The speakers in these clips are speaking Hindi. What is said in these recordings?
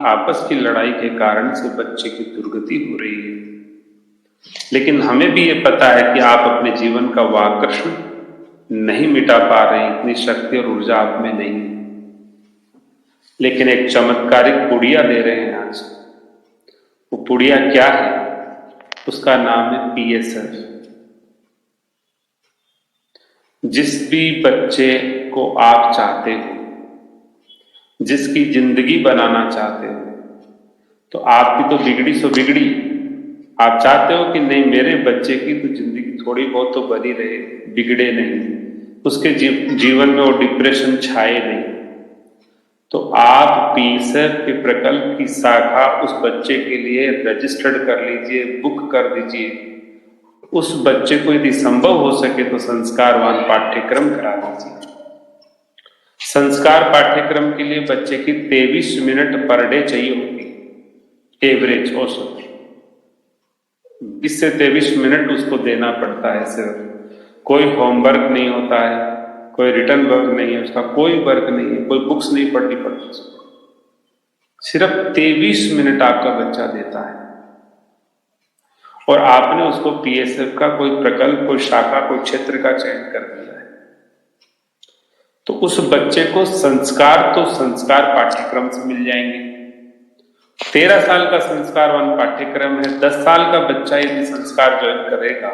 आपस की लड़ाई के कारण से बच्चे की दुर्गति हो रही है। लेकिन हमें भी ये पता है कि आप अपने जीवन का वो आकर्षण नहीं मिटा पा रहे, इतनी शक्ति और ऊर्जा आप में नहीं है। लेकिन एक चमत्कारिक पुड़िया दे रहे हैं आज। वो पुड़िया क्या है? उसका नाम है PSF। जिस भी बच्चे को आप चाहते हो, जिसकी जिंदगी बनाना चाहते हो, तो आपकी तो बिगड़ी सो बिगड़ी। आप चाहते हो कि नहीं, मेरे बच्चे की तो जिंदगी थोड़ी बहुत तो बनी रहे, बिगड़े नहीं, उसके जीवन में वो डिप्रेशन छाए नहीं। तो आप PSF के प्रकल्प की शाखा उस बच्चे के लिए रजिस्टर्ड कर लीजिए, बुक कर दीजिए। उस बच्चे को यदि संभव हो सके तो संस्कारवान पाठ्यक्रम करा दीजिए। संस्कार पाठ्यक्रम के लिए बच्चे की 23 मिनट पर डे चाहिए होती, एवरेज औसत 20 से 23 मिनट उसको देना पड़ता है। सिर्फ कोई होमवर्क नहीं होता है, कोई रिटर्न वर्क नहीं है, उसका कोई वर्क नहीं है, कोई बुक्स नहीं पढ़नी पड़ती उसको। सिर्फ 23 मिनट आपका बच्चा देता है और आपने उसको PSF का कोई प्रकल्प, कोई शाखा, कोई क्षेत्र का चयन कर दिया है। तो उस बच्चे को संस्कार तो संस्कार पाठ्यक्रम से मिल जाएंगे। 13 साल का संस्कारवान पाठ्यक्रम है। 10 साल का बच्चा यदि संस्कार ज्वाइन करेगा,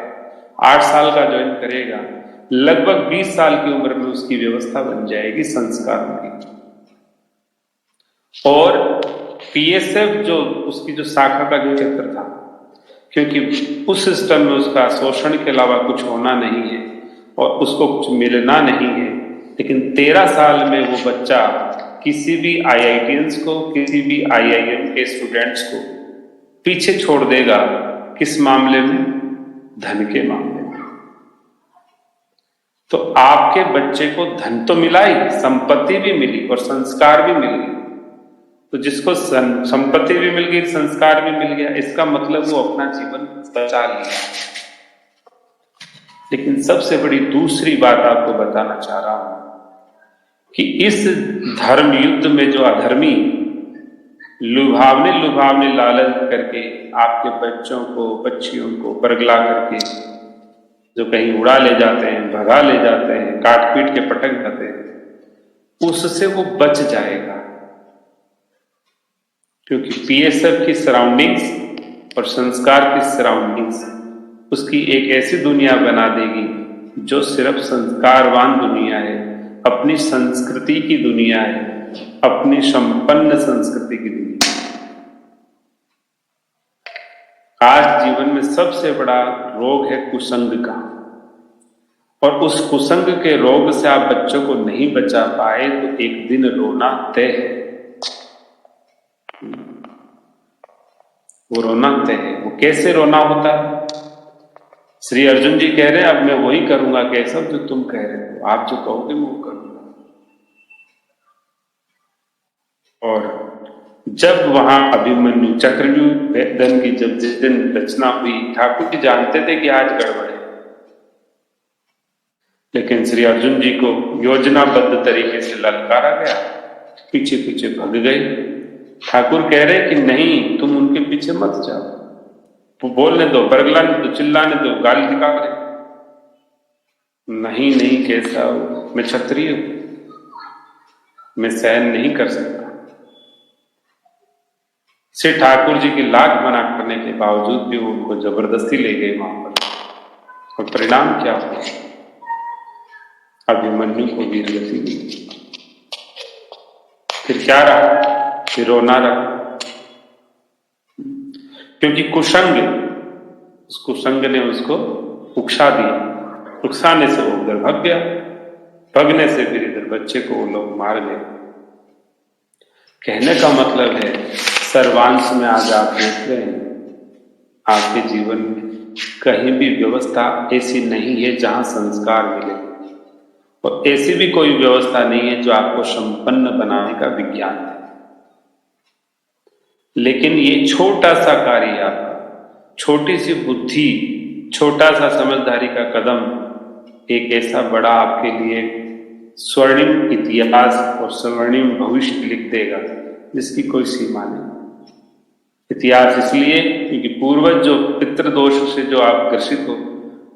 8 साल का ज्वाइन करेगा, लगभग 20 साल की उम्र में उसकी व्यवस्था बन जाएगी संस्कार की। और PSF जो उसकी जो शाखा का जो क्षेत्र था, क्योंकि उस सिस्टम में उसका शोषण के अलावा कुछ होना नहीं है और उसको कुछ मिलना नहीं है, लेकिन 13 साल में वो बच्चा किसी भी IITians को, किसी भी IIM के स्टूडेंट्स को पीछे छोड़ देगा। किस मामले में? धन के मामले में। तो आपके बच्चे को धन तो मिला ही, संपत्ति भी मिली और संस्कार भी मिल गए। तो जिसको संपत्ति भी मिल गई, संस्कार भी मिल गया, इसका मतलब वो अपना जीवन बचा लिया। लेकिन सबसे बड़ी दूसरी बात आपको बताना चाह रहा हूं कि इस धर्म युद्ध में जो अधर्मी लुभावने लालच करके आपके बच्चों को, बच्चियों को बरगला करके जो कहीं उड़ा ले जाते हैं, भगा ले जाते हैं, काट पीट के पटक देते हैं, उससे वो बच जाएगा। क्योंकि PSF की सराउंडिंग्स और संस्कार की सराउंडिंग्स उसकी एक ऐसी दुनिया बना देगी जो सिर्फ संस्कारवान दुनिया है, अपनी संस्कृति की दुनिया है, अपनी संपन्न संस्कृति की दुनिया। आज जीवन में सबसे बड़ा रोग है कुसंग का, और उस कुसंग के रोग से आप बच्चों को नहीं बचा पाए तो एक दिन रोना तय है। वो रोना तय है। वो कैसे रोना होता है? श्री अर्जुन जी कह रहे हैं, अब मैं वही करूंगा केशव जो तुम कह रहे हो, आप जो कहोगे मैं वो करूंगा। और जब वहां अभिमन्यु चक्रव्यूह वेदन की जब जिस दिन रचना हुई, ठाकुर जी जानते थे कि आज गड़बड़ है, लेकिन श्री अर्जुन जी को योजनाबद्ध तरीके से ललकारा गया, पीछे पीछे भग गए। ठाकुर कह रहे कि नहीं, तुम उनके पीछे मत जाओ, वो बोलने दो, बरगलाने दो, चिल्लाने दो, गाली दिखा रहे। नहीं नहीं कैसा हो, मैं क्षत्रिय हूं, मैं सहन नहीं कर सकता। श्री ठाकुर जी की लाख मना करने के बावजूद भी वो उनको जबरदस्ती ले गए वहां पर। और परिणाम क्या हुआ? अभिमन्यु को वीरगति मिली। फिर क्या रहा? फिर रोना रहा। क्योंकि कुसंग, उस कुसंग ने उसको उकसा दिया, उकसाने से वो उधर भग गया, भगने से फिर इधर बच्चे को वो लोग मार गए। कहने का मतलब है, सर्वांश में आज आप देख रहे हैं आपके जीवन में कहीं भी व्यवस्था ऐसी नहीं है जहां संस्कार मिले, और ऐसी भी कोई व्यवस्था नहीं है जो आपको संपन्न बनाने का विज्ञान है। लेकिन ये छोटा सा कार्य, आपका छोटी सी बुद्धि, छोटा सा समझदारी का कदम एक ऐसा बड़ा आपके लिए स्वर्णिम इतिहास और स्वर्णिम भविष्य लिख देगा जिसकी कोई सीमा नहीं। इतिहास इसलिए क्योंकि पूर्वज जो पितृदोष से जो आप ग्रसित हो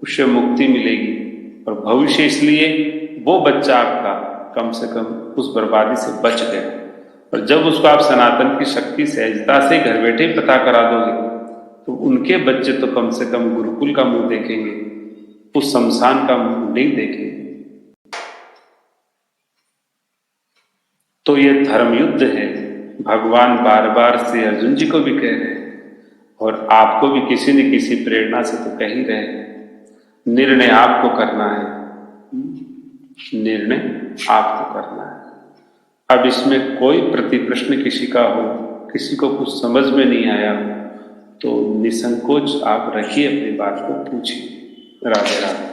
उससे मुक्ति मिलेगी, और भविष्य इसलिए वो बच्चा आपका कम से कम उस बर्बादी से बच गया। और जब उसको आप सनातन की शक्ति सहजता से घर बैठे पता करा दोगे तो उनके बच्चे तो कम से कम गुरुकुल का मुंह देखेंगे, उस शमशान का मुंह नहीं देखेंगे। तो ये धर्म युद्ध है, भगवान बार बार श्री अर्जुन जी को भी कह रहे हैं और आपको भी किसी न किसी प्रेरणा से तो कह ही रहे हैं। निर्णय आपको करना है, निर्णय आपको करना है। अब इसमें कोई प्रति प्रश्न किसी का हो, किसी को कुछ समझ में नहीं आया हो तो निसंकोच आप रखिए, अपनी बात को पूछिए। राधे राधे।